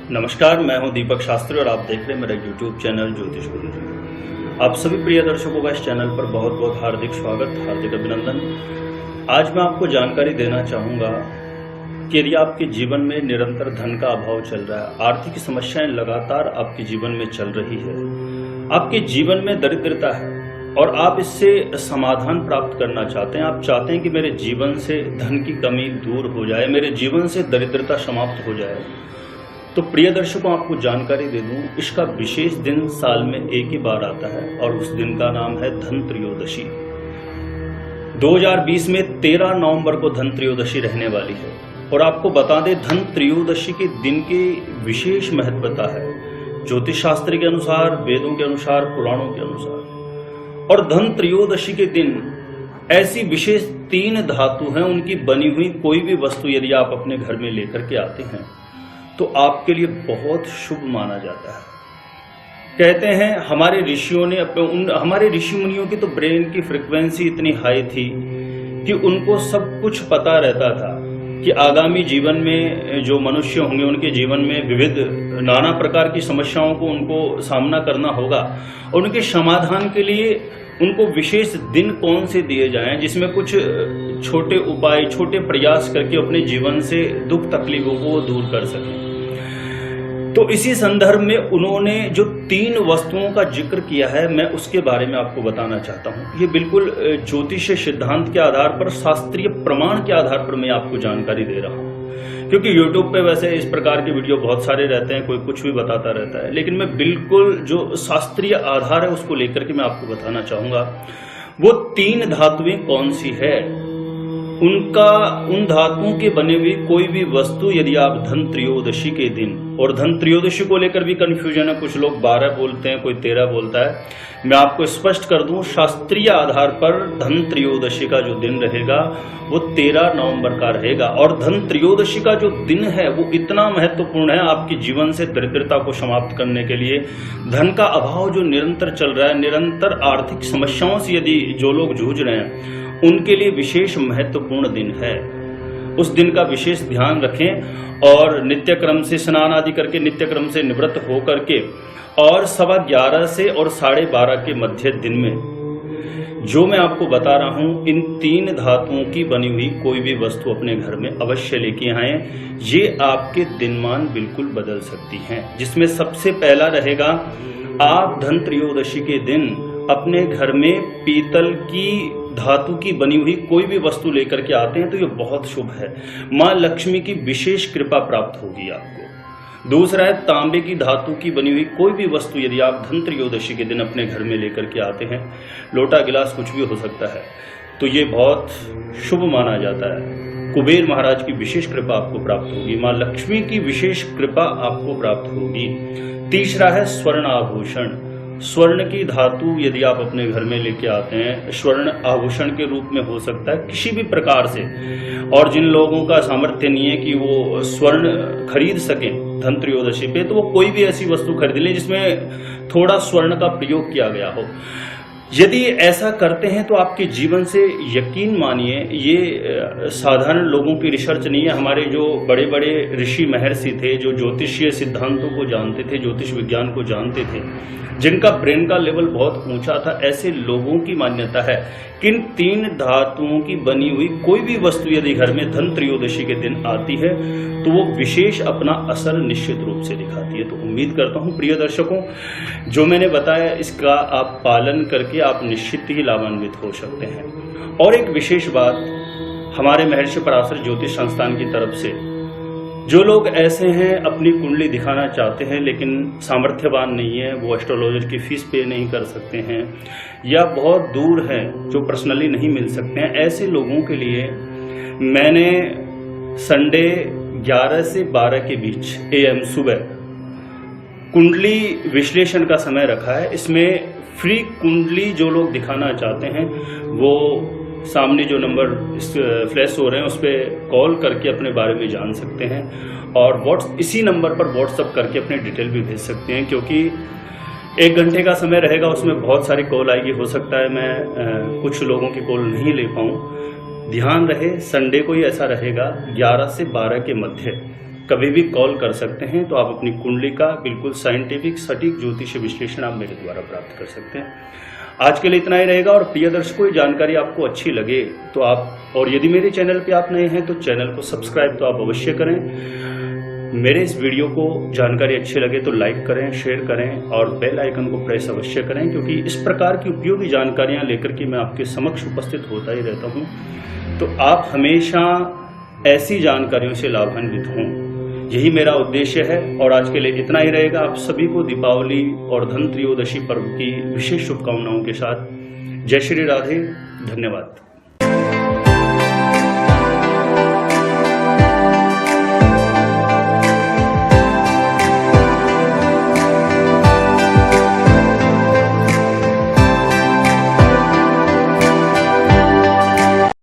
नमस्कार, मैं हूं दीपक शास्त्री और आप देख रहे हैं मेरा YouTube चैनल ज्योतिष गुरु। आप सभी प्रिय दर्शकों का इस चैनल पर बहुत बहुत हार्दिक स्वागत, हार्दिक अभिनंदन। आज मैं आपको जानकारी देना चाहूँगा कि यदि आपके जीवन में निरंतर धन का अभाव चल रहा है, आर्थिक समस्याएं लगातार आपके जीवन में चल रही है, आपके जीवन में दरिद्रता है और आप इससे समाधान प्राप्त करना चाहते हैं, आप चाहते हैं कि मेरे जीवन से धन की कमी दूर हो जाए, मेरे जीवन से दरिद्रता समाप्त हो जाए, तो प्रिय दर्शकों आपको जानकारी दे दूं, इसका विशेष दिन साल में एक ही बार आता है और उस दिन का नाम है धन त्रयोदशी। 2020 में 13 नवंबर को धन त्रयोदशी रहने वाली है और आपको बता दें धन त्रयोदशी के दिन की विशेष महत्वता है ज्योतिष शास्त्र के अनुसार, वेदों के अनुसार, पुराणों के अनुसार। और धन त्रयोदशी के दिन ऐसी विशेष 3 धातु हैं, उनकी बनी हुई कोई भी वस्तु यदि आप अपने घर में लेकर के आते हैं तो आपके लिए बहुत शुभ माना जाता है। कहते हैं हमारे ऋषियों ने हमारे ऋषि मुनियों की तो ब्रेन की फ्रीक्वेंसी इतनी हाई थी कि उनको सब कुछ पता रहता था कि आगामी जीवन में जो मनुष्य होंगे उनके जीवन में विविध नाना प्रकार की समस्याओं को उनको सामना करना होगा और उनके समाधान के लिए उनको विशेष दिन कौन से दिए जाएं जिसमें कुछ छोटे उपाय, छोटे प्रयास करके अपने जीवन से दुख तकलीफों को दूर कर सकें। तो इसी संदर्भ में उन्होंने जो 3 वस्तुओं का जिक्र किया है, मैं उसके बारे में आपको बताना चाहता हूं। ये बिल्कुल ज्योतिष सिद्धांत के आधार पर, शास्त्रीय प्रमाण के आधार पर मैं आपको जानकारी दे रहा हूं, क्योंकि YouTube पे वैसे इस प्रकार के वीडियो बहुत सारे रहते हैं, कोई कुछ भी बताता रहता है, लेकिन मैं बिल्कुल जो शास्त्रीय आधार है उसको लेकर के मैं आपको बताना चाहूंगा। वो 3 धातुएं कौन सी है, उन धातुओं के बने हुई कोई भी वस्तु यदि आप धन त्रयोदशी के दिन, और धन त्रयोदशी को लेकर भी कंफ्यूजन है, कुछ लोग 12 बोलते हैं, कोई 13 बोलता है। मैं आपको स्पष्ट कर दूं, शास्त्रीय आधार पर धन त्रयोदशी का जो दिन रहेगा वो 13 नवंबर का रहेगा। और धन त्रयोदशी का जो दिन है वो इतना महत्वपूर्ण है आपके जीवन से दरिद्रता को समाप्त करने के लिए। धन का अभाव जो निरंतर चल रहा है, निरंतर आर्थिक समस्याओं से यदि जो लोग जूझ रहे हैं उनके लिए विशेष महत्वपूर्ण दिन है। उस दिन का विशेष ध्यान रखें और नित्य क्रम से स्नान आदि करके, नित्य क्रम से निवृत्त हो करके, और 11:15 से और 12:30 के मध्य दिन में जो मैं आपको बता रहा हूं, इन 3 धातुओं की बनी हुई कोई भी वस्तु अपने घर में अवश्य लेके आएं। ये आपके दिनमान बिल्कुल बदल सकती हैं। जिसमें सबसे पहला रहेगा, आप धन त्रयोदशी के दिन अपने घर में पीतल की धातु की बनी हुई कोई भी वस्तु लेकर के आते हैं तो ये बहुत शुभ है, मां लक्ष्मी की विशेष कृपा प्राप्त होगी आपको। दूसरा है, तांबे की धातु की बनी हुई कोई भी वस्तु यदि आप धन त्रयोदशी के दिन अपने घर में लेकर के आते हैं, लोटा गिलास कुछ भी हो सकता है, तो ये बहुत शुभ माना जाता है। कुबेर महाराज की विशेष कृपा आपको प्राप्त होगी, मां लक्ष्मी की विशेष कृपा आपको प्राप्त होगी। तीसरा है स्वर्ण आभूषण। स्वर्ण की धातु यदि आप अपने घर में लेके आते हैं, स्वर्ण आभूषण के रूप में हो सकता है किसी भी प्रकार से, और जिन लोगों का सामर्थ्य नहीं है कि वो स्वर्ण खरीद सकें धन त्रयोदशी पे, तो वो कोई भी ऐसी वस्तु खरीद लें जिसमें थोड़ा स्वर्ण का प्रयोग किया गया हो। यदि ऐसा करते हैं तो आपके जीवन से, यकीन मानिए, ये साधारण लोगों की रिसर्च नहीं है। हमारे जो बड़े बड़े ऋषि महर्षि थे, जो ज्योतिषीय सिद्धांतों को जानते थे, ज्योतिष विज्ञान को जानते थे, जिनका ब्रेन का लेवल बहुत ऊंचा था, ऐसे लोगों की मान्यता है कि इन 3 धातुओं की बनी हुई कोई भी वस्तु यदि घर में धन त्रयोदशी के दिन आती है तो वो विशेष अपना असर निश्चित रूप से दिखाती है। तो उम्मीद करता हूं प्रिय दर्शकों, जो मैंने बताया इसका आप पालन करके आप निश्चित ही लाभान्वित हो सकते हैं। और एक विशेष बात, हमारे महर्षि पराशर ज्योतिष संस्थान की तरफ से जो लोग ऐसे हैं अपनी कुंडली दिखाना चाहते हैं लेकिन सामर्थ्यवान नहीं है, वो एस्ट्रोलॉजर की फीस पे नहीं कर सकते हैं या बहुत दूर हैं, जो पर्सनली नहीं मिल सकते हैं, ऐसे लोगों के लिए मैंने संडे 11 से 12 के बीच AM सुबह कुंडली विश्लेषण का समय रखा है। इसमें फ्री कुंडली जो लोग दिखाना चाहते हैं वो सामने जो नंबर फ्लैश हो रहे हैं उस पर कॉल करके अपने बारे में जान सकते हैं, और इसी नंबर पर व्हाट्सअप करके अपने डिटेल भी भेज सकते हैं, क्योंकि 1 घंटे का समय रहेगा, उसमें बहुत सारी कॉल आएगी। हो सकता है मैं कुछ लोगों की कॉल नहीं ले पाऊँ, ध्यान रहे संडे को ही ऐसा रहेगा 11 से 12 के मध्य कभी भी कॉल कर सकते हैं, तो आप अपनी कुंडली का बिल्कुल साइंटिफिक सटीक ज्योतिष विश्लेषण आप मेरे द्वारा प्राप्त कर सकते हैं। आज के लिए इतना ही रहेगा। और प्रिय दर्शकों, ये जानकारी आपको अच्छी लगे तो आप, और यदि मेरे चैनल पे आप नए हैं तो चैनल को सब्सक्राइब तो आप अवश्य करें। मेरे इस वीडियो को जानकारी अच्छी लगे तो लाइक करें, शेयर करें और बेल आइकन को प्रेस अवश्य करें, क्योंकि इस प्रकार की उपयोगी जानकारियां लेकर के मैं आपके समक्ष उपस्थित होता ही रहता हूं। तो आप हमेशा ऐसी जानकारियों से लाभान्वित हों, यही मेरा उद्देश्य है। और आज के लिए इतना ही रहेगा। आप सभी को दीपावली और धन त्रयोदशी पर्व की विशेष शुभकामनाओं के साथ जय श्री राधे, धन्यवाद।